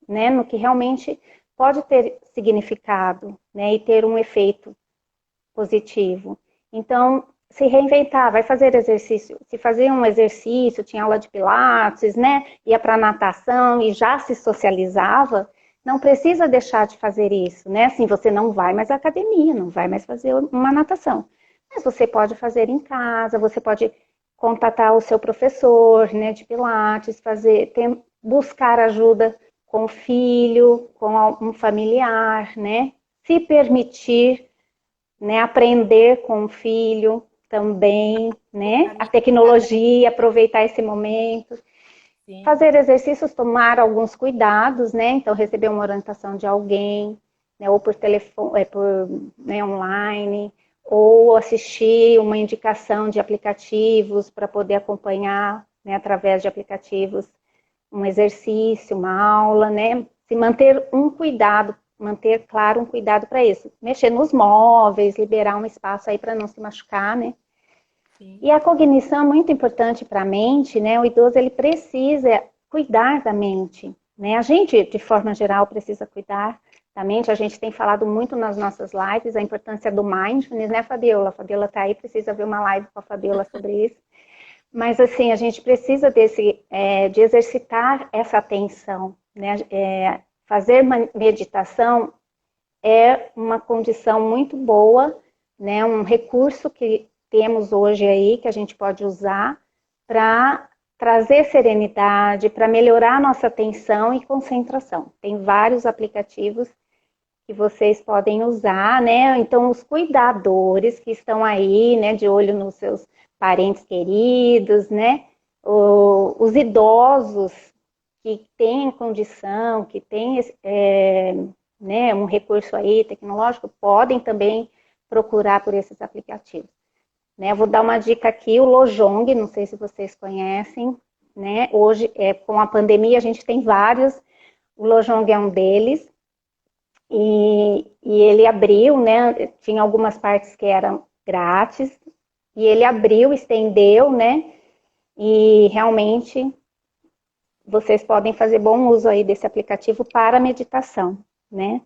né, no que realmente pode ter significado, né, e ter um efeito positivo. Então, se reinventar, vai fazer exercício, se fazer um exercício, tinha aula de pilates, né, ia para natação e já se socializava, não precisa deixar de fazer isso, né, assim, você não vai mais à academia, não vai mais fazer uma natação, mas você pode fazer em casa, você pode contatar o seu professor, né, de pilates, buscar ajuda com o filho, com um familiar, né, se permitir, né, aprender com o filho também, né, a tecnologia, aproveitar esse momento, sim, fazer exercícios, tomar alguns cuidados, né, então receber uma orientação de alguém, né, ou por telefone, né, online, ou assistir uma indicação de aplicativos para poder acompanhar, né, através de aplicativos, um exercício, uma aula, né, se manter um cuidado, manter, claro, um cuidado para isso. Mexer nos móveis, liberar um espaço aí para não se machucar, né? Sim. E a cognição é muito importante para a mente, né? O idoso, ele precisa cuidar da mente, né? A gente, de forma geral, precisa cuidar da mente. A gente tem falado muito nas nossas lives a importância do mindfulness, né, Fabiola? A Fabiola está aí, precisa ver uma live com a Fabiola sobre isso. Mas, assim, a gente precisa de exercitar essa atenção, né? Fazer meditação é uma condição muito boa, né? Um recurso que temos hoje aí, que a gente pode usar para trazer serenidade, para melhorar a nossa atenção e concentração. Tem vários aplicativos que vocês podem usar, né? Então, os cuidadores que estão aí, né, de olho nos seus parentes queridos, né? Os idosos que têm condição, que têm né, um recurso aí tecnológico, podem também procurar por esses aplicativos. Né? Eu vou dar uma dica aqui, o Lojong, não sei se vocês conhecem, né? Hoje, com a pandemia, a gente tem vários, o Lojong é um deles, e ele abriu, né? Tinha algumas partes que eram grátis, e ele abriu, estendeu, né? E realmente vocês podem fazer bom uso aí desse aplicativo para meditação, né?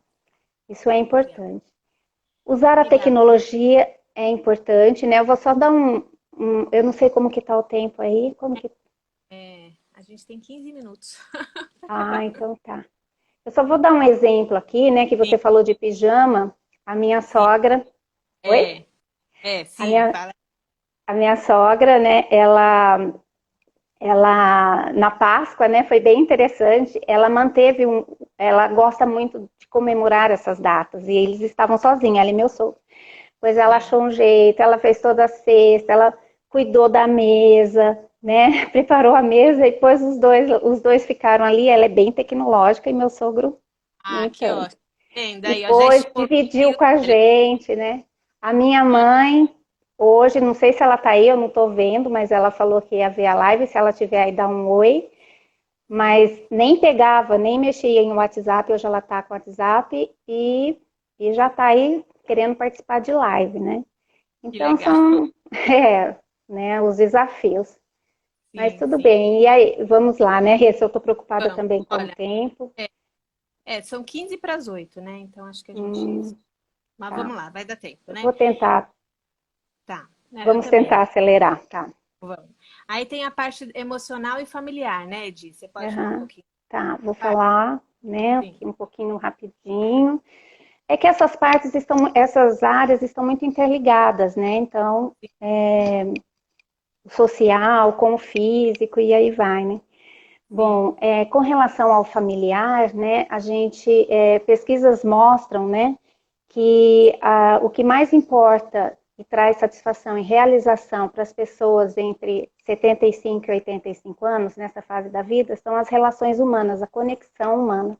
Isso é importante. Usar a tecnologia é importante, né? Eu vou só dar eu não sei como que tá o tempo aí, como que... A gente tem 15 minutos. Ah, então tá. Eu só vou dar um exemplo aqui, né? Que você falou de pijama. A minha sogra... Oi? Sim, fala. A minha sogra, né? Ela na Páscoa, né? Foi bem interessante. Ela manteve ela gosta muito de comemorar essas datas. E eles estavam sozinhos, ela e meu sogro. Pois ela achou um jeito, ela fez toda a cesta, ela cuidou da mesa, né? Preparou a mesa e depois os dois ficaram ali. Ela é bem tecnológica e meu sogro nem Que tanto. ótimo. Depois dividiu com a gente, né? A minha mãe, hoje, não sei se ela tá aí, eu não tô vendo, mas ela falou que ia ver a live, se ela tiver aí, dá um oi. Mas nem pegava, nem mexia em WhatsApp, hoje ela tá com o WhatsApp e já tá aí querendo participar de live, né? Então são né, os desafios. Sim, mas tudo bem. E aí, vamos lá, né, Rê? Eu tô preocupada também com o tempo. São 15 para as 8, né? Então acho que a gente... Mas vamos lá, vai dar tempo, né? Vou tentar. Tá. Vamos tentar acelerar, tá? Vamos. Aí tem a parte emocional e familiar, né, Edi? Você pode falar um pouquinho? Tá, vou falar, né, aqui um pouquinho rapidinho. É que essas partes essas áreas estão muito interligadas, né? Então, o social com o físico e aí vai, né? Bom, com relação ao familiar, né, pesquisas mostram, né, que o que mais importa e traz satisfação e realização para as pessoas entre 75 e 85 anos, nessa fase da vida, são as relações humanas, a conexão humana,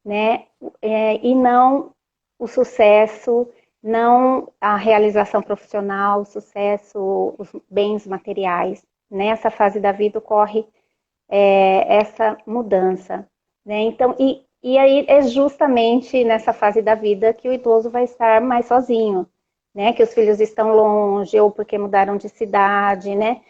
né, e não o sucesso, não a realização profissional, o sucesso, os bens materiais. Nessa fase da vida ocorre essa mudança, né? Então, e aí é justamente nessa fase da vida que o idoso vai estar mais sozinho, né? Que os filhos estão longe ou porque mudaram de cidade, né?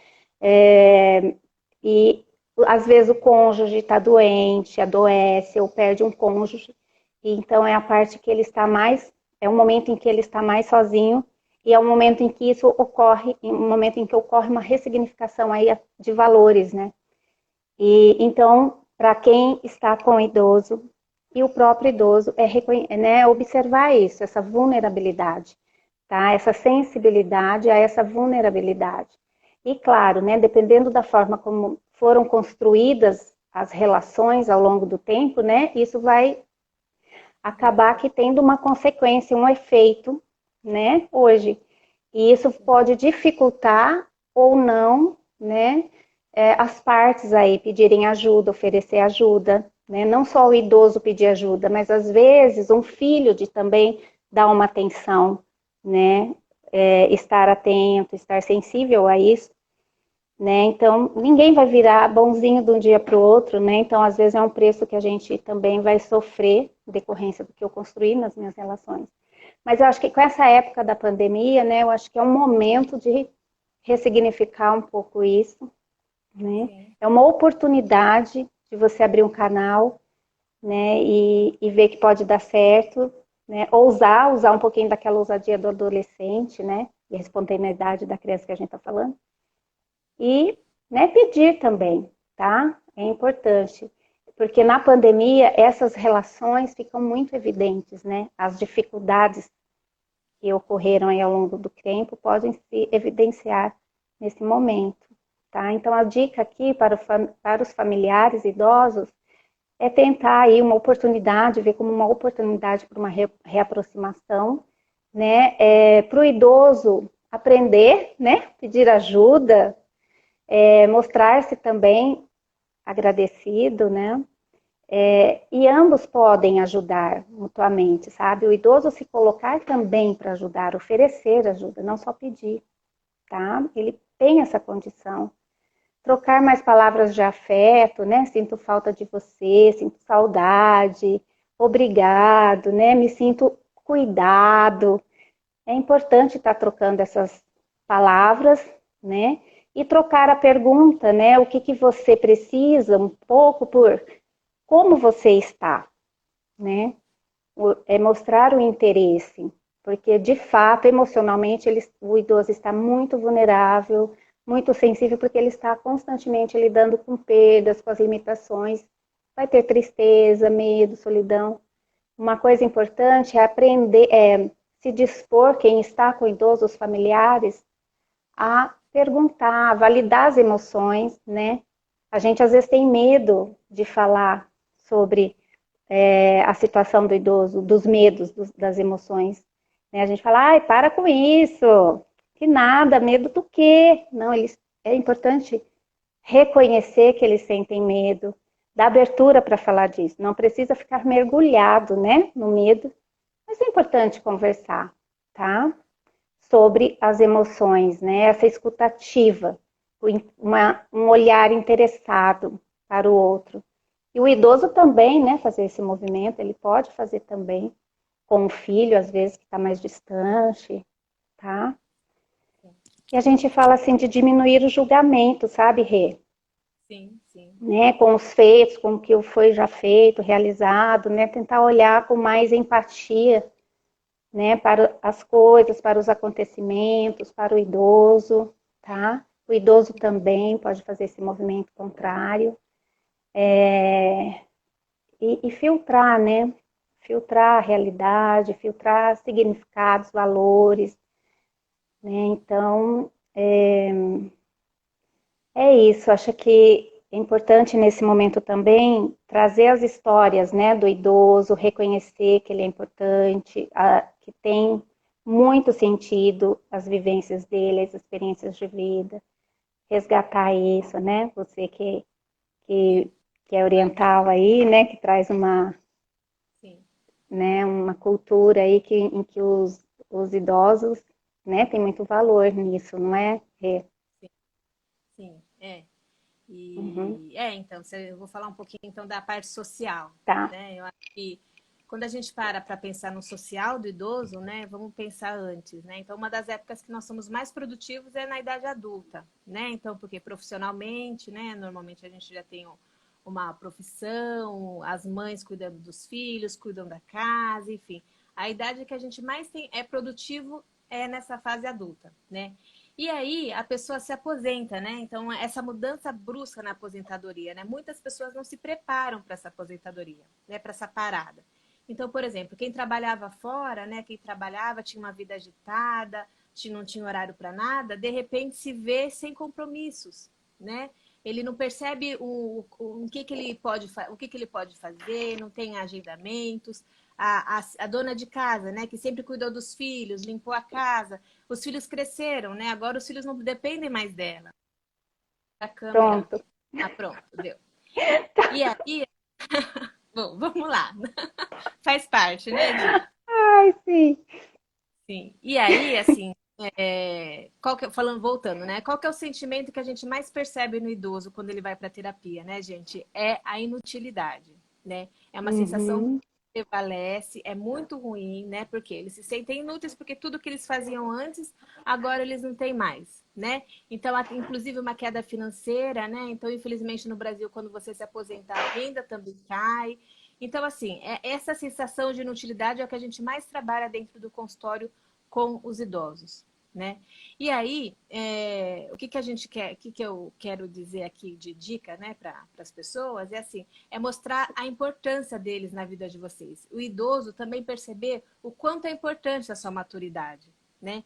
E às vezes o cônjuge está doente, adoece ou perde um cônjuge, e então é a parte que ele está mais, é o momento em que ele está mais sozinho e é o momento em que isso ocorre, um momento em que ocorre uma ressignificação aí de valores, né? E então, para quem está com o idoso e o próprio idoso, né, observar isso, essa vulnerabilidade, tá? Essa sensibilidade a essa vulnerabilidade. E claro, né, dependendo da forma como foram construídas as relações ao longo do tempo, né, isso vai acabar que tendo uma consequência, um efeito, né, hoje. E isso pode dificultar ou não, né, as partes aí pedirem ajuda, oferecer ajuda, né? Não só o idoso pedir ajuda, mas às vezes um filho de também dar uma atenção, né? Estar atento, estar sensível a isso, né? Então, ninguém vai virar bonzinho de um dia para o outro, né? Então, às vezes é um preço que a gente também vai sofrer em decorrência do que eu construí nas minhas relações. Mas eu acho que com essa época da pandemia, né? Eu acho que é um momento de ressignificar um pouco isso, né? É uma oportunidade de você abrir um canal, né? E ver que pode dar certo, né? Usar um pouquinho daquela ousadia do adolescente, né? E a espontaneidade da criança que a gente está falando. E, né, pedir também, tá? É importante. Porque na pandemia essas relações ficam muito evidentes, né? As dificuldades que ocorreram aí ao longo do tempo podem se evidenciar nesse momento. Tá? Então, a dica aqui para os familiares idosos é tentar aí uma oportunidade, ver como uma oportunidade para uma reaproximação, né? Para o idoso aprender, né? Pedir ajuda, mostrar-se também agradecido, né? E ambos podem ajudar mutuamente, sabe? O idoso se colocar também para ajudar, oferecer ajuda, não só pedir, tá? Ele tem essa condição. Trocar mais palavras de afeto, né? Sinto falta de você, sinto saudade, obrigado, né? Me sinto cuidado. É importante estar trocando essas palavras, né? E trocar a pergunta, né? O que você precisa, um pouco por como você está, né? É mostrar o interesse, porque de fato, emocionalmente, o idoso está muito vulnerável, muito sensível, porque ele está constantemente lidando com perdas, com as limitações. Vai ter tristeza, medo, solidão. Uma coisa importante é aprender, se dispor, quem está com o idoso, os familiares, a perguntar, a validar as emoções, né? A gente às vezes tem medo de falar sobre a situação do idoso, dos medos, das emoções. Né? A gente fala, ai, para com isso, que nada, medo do quê? Não, é importante reconhecer que eles sentem medo, dar abertura para falar disso. Não precisa ficar mergulhado, né, no medo, mas é importante conversar, tá? Sobre as emoções, né? Essa escutativa, um olhar interessado para o outro. E o idoso também, né, fazer esse movimento, ele pode fazer também com o filho, às vezes, que está mais distante, tá? E a gente fala assim de diminuir o julgamento, sabe, Rê? Sim, sim. Né, com os feitos, com o que foi já feito, realizado, né? Tentar olhar com mais empatia, né, para as coisas, para os acontecimentos, para o idoso, tá? O idoso também pode fazer esse movimento contrário. E filtrar, né? filtrar a realidade, filtrar significados, valores, né? Então, é isso. Acho que é importante nesse momento também trazer as histórias, né, do idoso, reconhecer que ele é importante, que tem muito sentido as vivências dele, as experiências de vida, resgatar isso, né? Você que, que é oriental aí, né, que traz uma, Sim. né, uma cultura aí em que os idosos, né, tem muito valor nisso, não é? Sim, sim, é. Uhum, Então, eu vou falar um pouquinho então da parte social, tá. né? Eu acho que quando a gente para pensar no social do idoso, né, vamos pensar antes, né? Então, uma das épocas que nós somos mais produtivos é na idade adulta, né? Então, porque profissionalmente, né, normalmente a gente já tem uma profissão, as mães cuidando dos filhos, cuidam da casa, enfim. A idade que a gente mais tem é produtivo é nessa fase adulta, né? E aí a pessoa se aposenta, né? Então, essa mudança brusca na aposentadoria, né? Muitas pessoas não se preparam para essa aposentadoria, né? Para essa parada. Então, por exemplo, quem trabalhava fora, né? Quem trabalhava tinha uma vida agitada, não tinha horário para nada, de repente se vê sem compromissos, né? Ele não percebe o que ele pode, o que ele pode fazer, não tem agendamentos. A dona de casa, né, que sempre cuidou dos filhos, limpou a casa, os filhos cresceram, né? Agora os filhos não dependem mais dela. A câmera. Pronto. Ah, pronto, deu. E aí, bom, vamos lá. Faz parte, né, Di? Ai, sim. Sim. E aí, assim, falando, voltando, né? Qual que é o sentimento que a gente mais percebe no idoso quando ele vai para terapia, né, gente? É a inutilidade, né? É uma sensação Uhum, que prevalece, é muito ruim, né? Porque eles se sentem inúteis porque tudo que eles faziam antes, agora eles não têm mais, né? Então, inclusive uma queda financeira, né? Então, infelizmente, no Brasil, quando você se aposentar, a renda também cai. Então, assim, essa sensação de inutilidade é o que a gente mais trabalha dentro do consultório com os idosos, né? E aí, o que a gente quer, o que eu quero dizer aqui de dica, né, para as pessoas, é assim, é mostrar a importância deles na vida de vocês. O idoso também perceber o quanto é importante a sua maturidade, né?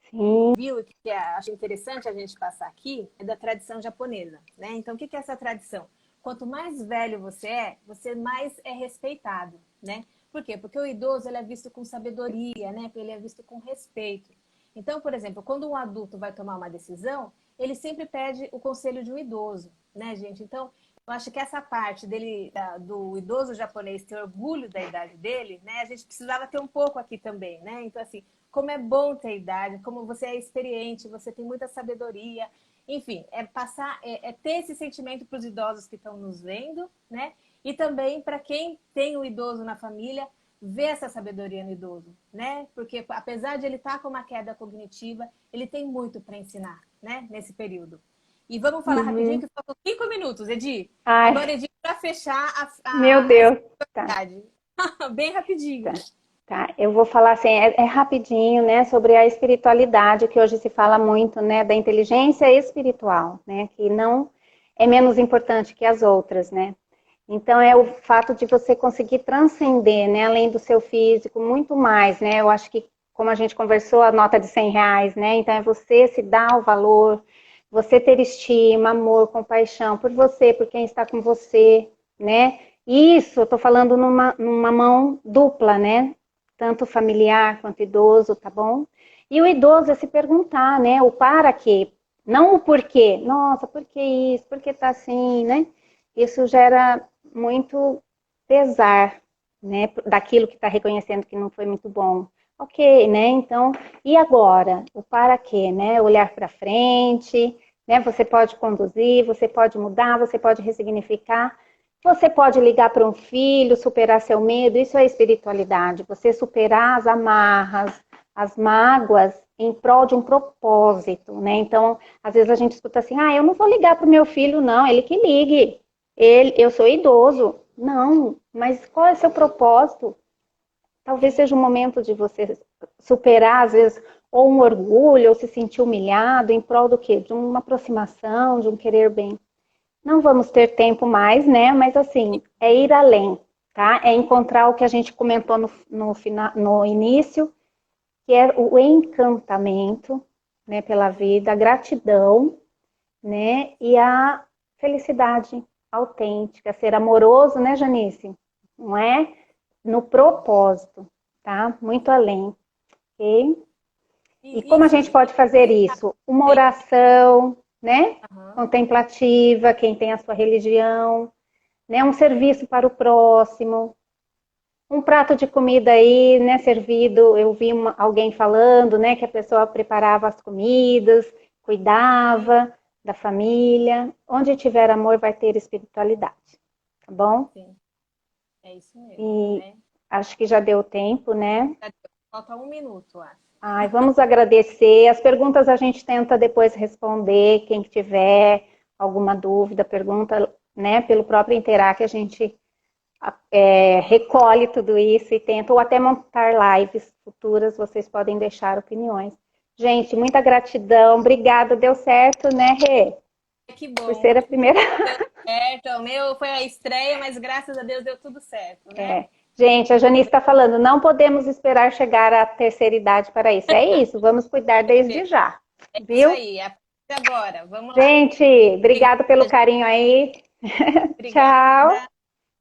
sim. Viu que acho interessante a gente passar aqui é da tradição japonesa, né? Então, o que é essa tradição? Quanto mais velho você mais é respeitado, né? Por quê? Porque o idoso ele é visto com sabedoria, né? Ele é visto com respeito. Então, por exemplo, quando um adulto vai tomar uma decisão, ele sempre pede o conselho de um idoso, né, gente? Então, eu acho que essa parte dele, do idoso japonês ter orgulho da idade dele, né? A gente precisava ter um pouco aqui também, né? Então, assim, como é bom ter idade, como você é experiente, você tem muita sabedoria. Enfim, é ter esse sentimento para os idosos que estão nos vendo, né? E também para quem tem o idoso na família, ver essa sabedoria no idoso, né? Porque apesar de ele estar com uma queda cognitiva, ele tem muito para ensinar, né? Nesse período. E vamos falar rapidinho, Uhum. que faltam 5 minutos, Edi. Ai, Agora, Edi, para fechar meu a Deus. Tá, espiritualidade. Bem rapidinho. tá, tá. Eu vou falar assim, é rapidinho, né, sobre a espiritualidade, que hoje se fala muito, né, da inteligência espiritual, né, que não é menos importante que as outras, né. Então, é o fato de você conseguir transcender, né, além do seu físico, muito mais, né, eu acho que, como a gente conversou, a nota de R$ 100, né, então é você se dar o valor, você ter estima, amor, compaixão por você, por quem está com você, né, isso, eu estou falando numa mão dupla, né, tanto familiar quanto idoso, tá bom? E o idoso é se perguntar, né, o para quê, não o porquê, nossa, por que isso, por que tá assim, né, isso gera muito pesar, né, daquilo que está reconhecendo que não foi muito bom. Ok, né? Então, e agora? O para quê, né? Olhar para frente, né? Você pode conduzir, você pode mudar, você pode ressignificar, você pode ligar para um filho, superar seu medo, isso é espiritualidade. Você superar as amarras, as mágoas em prol de um propósito, né? Então, às vezes a gente escuta assim, eu não vou ligar para o meu filho, não, ele que ligue. Eu sou idoso. Não, mas qual é o seu propósito? Talvez seja um momento de você superar, às vezes, ou um orgulho, ou se sentir humilhado, em prol do quê? De uma aproximação, de um querer bem. Não vamos ter tempo mais, né? Mas assim, é ir além, tá? É encontrar o que a gente comentou no início, que é o encantamento, né, pela vida, a gratidão, né, e a felicidade autêntica, ser amoroso, né, Janice? Não é? No propósito, tá? Muito além, ok? E como a Isso, gente pode fazer isso? Uma oração, né? uhum. Contemplativa, quem tem a sua religião, né? Um serviço para o próximo, um prato de comida aí, né? Servido, eu vi alguém falando, né? Que a pessoa preparava as comidas, cuidava da família. Onde tiver amor, vai ter espiritualidade, tá bom? Sim, é isso mesmo, E né? acho que já deu tempo, né? Falta 1 minuto, acho. Ai, vamos agradecer. As perguntas a gente tenta depois responder. Quem tiver alguma dúvida, pergunta, né? Pelo próprio Interac, a gente recolhe tudo isso e tenta, ou até montar lives futuras, vocês podem deixar opiniões. Gente, muita gratidão. Obrigada. Deu certo, né, Rê? Por ser a Que bom primeira. que deu certo. O meu foi a estreia, mas graças a Deus deu tudo certo, né? Gente, a Janice está falando, não podemos esperar chegar à terceira idade para isso. É isso, vamos cuidar desde já, É isso viu? aí, a partir de agora. Vamos lá. Gente, obrigado pelo Obrigada, carinho aí. obrigada. Tchau.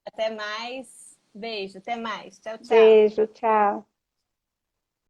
Até mais. Beijo, até mais. Tchau, tchau. Beijo, tchau.